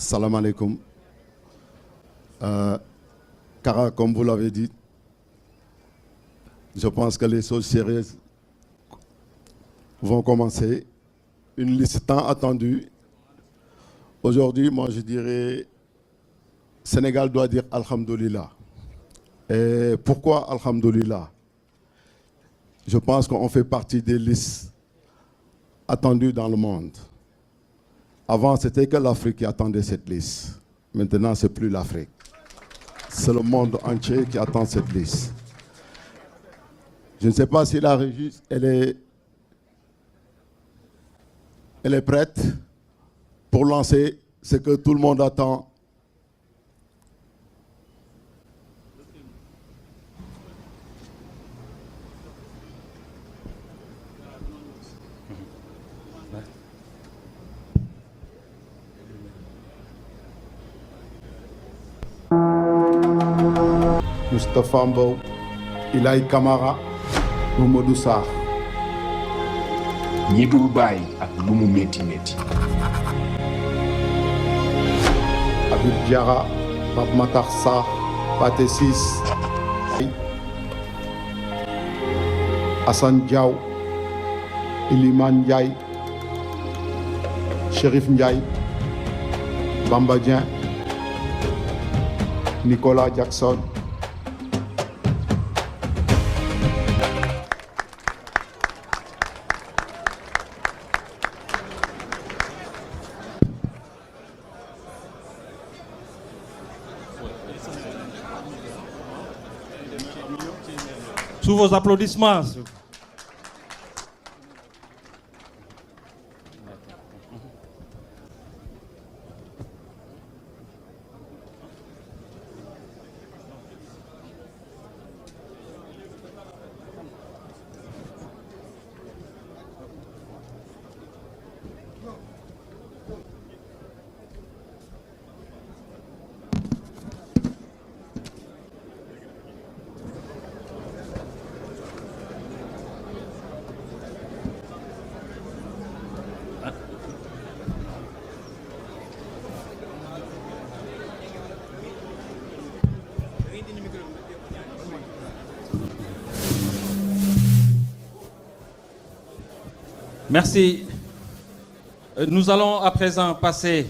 Salam alaikum. Kara, comme vous l'avez dit, je pense que les choses sérieuses vont commencer. Une liste tant attendue. Aujourd'hui, moi je dirais, Sénégal doit dire Alhamdulillah. Et pourquoi Alhamdulillah? Je pense qu'on fait partie des listes attendues dans le monde. Avant, c'était que l'Afrique qui attendait cette liste. Maintenant, ce n'est plus l'Afrique. C'est le monde entier qui attend cette liste. Je ne sais pas si la régie, elle est prête pour lancer ce que tout le monde attend. Moustapha Mbow, Ilaï Kamara, Mamadou Sarr. ñi dul bàyyi ak lu mu métti métti. Habib Diarra, Pape Matar Sarr, Pathé Ciss, Assane Diaw, Iliman Ndiaye, Chérif Ndiaye, Bamba Dieng, Nicolas Jackson. Sous vos applaudissements. Merci. Nous allons à présent passer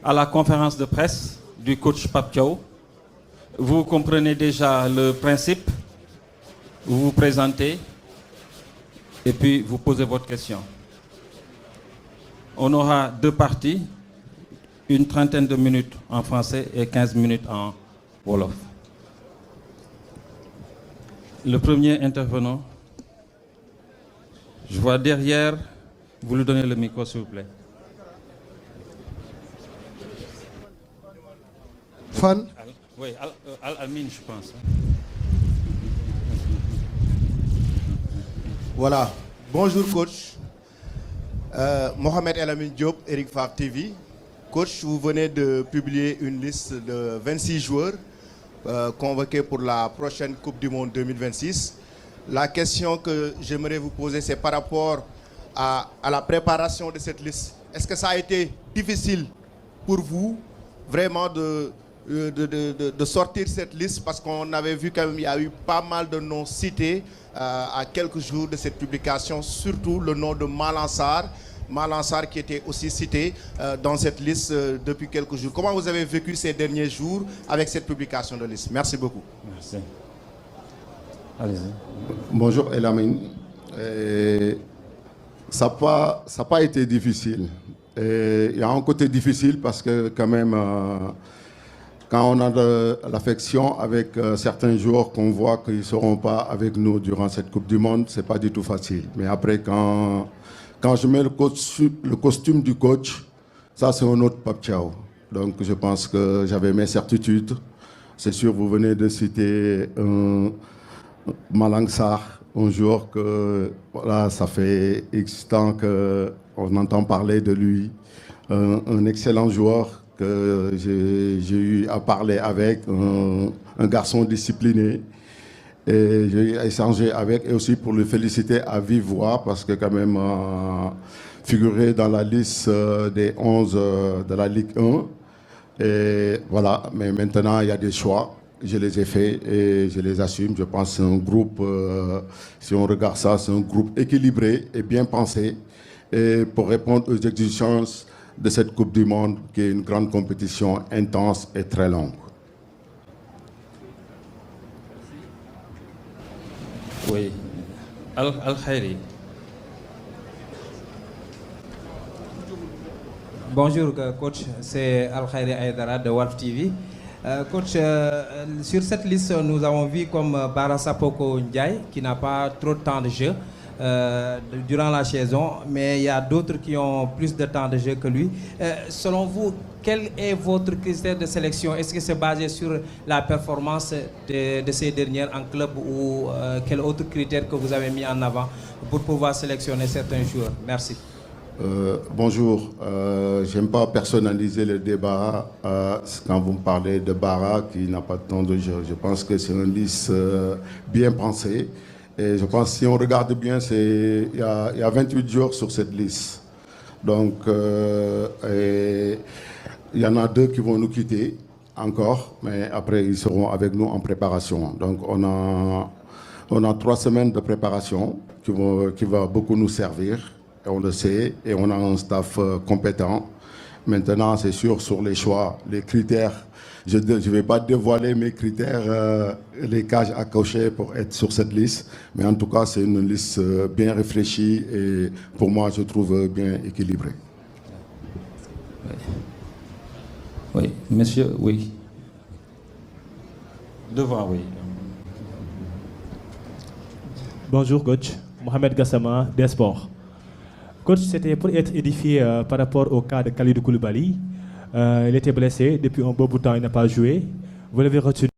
à la conférence de presse du coach Pape Thiaw. Vous comprenez déjà le principe. Vous vous présentez et puis vous posez votre question. On aura deux parties, une trentaine de minutes en français et 15 minutes en wolof. Le premier intervenant, je vois derrière, vous lui donnez le micro s'il vous plaît. Fan. Oui, Al-Amin, je pense. Voilà. Bonjour coach. Mohamed El Amin Diop, Eric Favre TV. Coach, vous venez de publier une liste de 26 joueurs convoqués pour la prochaine Coupe du Monde 2026. La question que j'aimerais vous poser, c'est par rapport à la préparation de cette liste. Est-ce que ça a été difficile pour vous vraiment de sortir cette liste? Parce qu'on avait vu qu'il y a eu pas mal de noms cités à quelques jours de cette publication, surtout le nom de Malang Sarr qui était aussi cité dans cette liste depuis quelques jours. Comment vous avez vécu ces derniers jours avec cette publication de liste? Merci beaucoup. Merci. Allez-y. Bonjour Elamine. Ça n'a pas été difficile. Il y a un côté difficile parce que quand même, quand on a de l'affection avec certains joueurs qu'on voit qu'ils ne seront pas avec nous durant cette Coupe du Monde, ce n'est pas du tout facile. Mais après, quand je mets le costume du coach, ça c'est un autre Pape Thiaw. Donc je pense que j'avais mes certitudes. C'est sûr, vous venez de citer Malang Sarr, un joueur que voilà, ça fait X temps qu'on entend parler de lui. Un excellent joueur que j'ai eu à parler avec, un garçon discipliné. Et j'ai échangé avec, et aussi pour le féliciter à vive voix, parce que quand même, figurer dans la liste des 11 de la Ligue 1. Et voilà, mais maintenant, il y a des choix. Je les ai faits et je les assume. Je pense que c'est un groupe, si on regarde ça, c'est un groupe équilibré et bien pensé. Et pour répondre aux exigences de cette Coupe du Monde, qui est une grande compétition intense et très longue. Oui. Al-Khairi. Bonjour coach, c'est Al-Khairi Aïdara de Walf TV. Coach, sur cette liste, nous avons vu comme Bara Sapoko Ndiaye, qui n'a pas trop de temps de jeu durant la saison, mais il y a d'autres qui ont plus de temps de jeu que lui. Selon vous, quel est votre critère de sélection? Est-ce que c'est basé sur la performance de ces dernières en club ou quel autre critère que vous avez mis en avant pour pouvoir sélectionner certains joueurs? Merci. Bonjour, j'aime pas personnaliser le débat quand vous me parlez de Bara qui n'a pas de temps de jeu. Je pense que c'est une liste bien pensée et je pense que si on regarde bien, il y a 28 joueurs sur cette liste. Donc il y en a 2 qui vont nous quitter encore, mais après ils seront avec nous en préparation. Donc on a 3 semaines de préparation qui va beaucoup nous servir. On le sait, et on a un staff compétent. Maintenant, c'est sûr, sur les choix, les critères, je ne vais pas dévoiler mes critères, les cases à cocher pour être sur cette liste, mais en tout cas, c'est une liste bien réfléchie et pour moi, je trouve bien équilibrée. Oui, monsieur, oui. Devant, oui. Bonjour, coach. Mohamed Gassama, des Sports. Coach, c'était pour être édifié par rapport au cas de Kalidou Koulibaly. Il était blessé depuis un bon bout de temps, il n'a pas joué. Vous l'avez retenu.